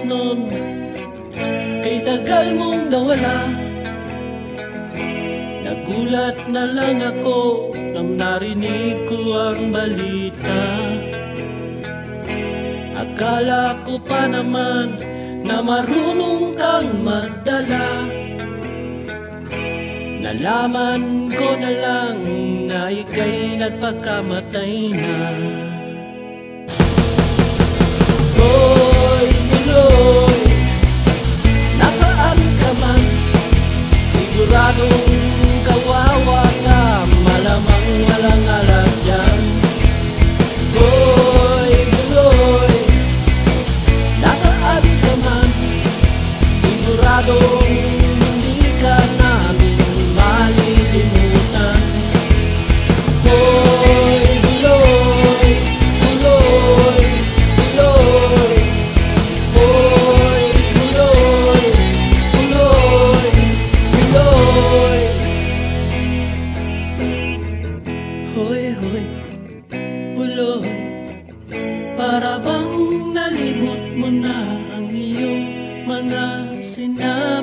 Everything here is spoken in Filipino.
nun, kay tagal mong nawala. Nagulat na lang ako nang narinig ko ang balita. Akala ko pa naman na marunong kang magdala. Nalaman ko na lang na ika'y nagpakamatay na. Hoy, Buloy, nasaan ka man? Siguradong kawawa ka, malamang walang alam yan. Hoy, Buloy, nasaan ka man? Siguradong hindi ka namin malilimutan. Hoy, Buloy, Buloy, Buloy. Hoy, Buloy, Buloy, Buloy. Hoy, hoy, Buloy, para bang nalimot mo na ang iyong mga sinabi?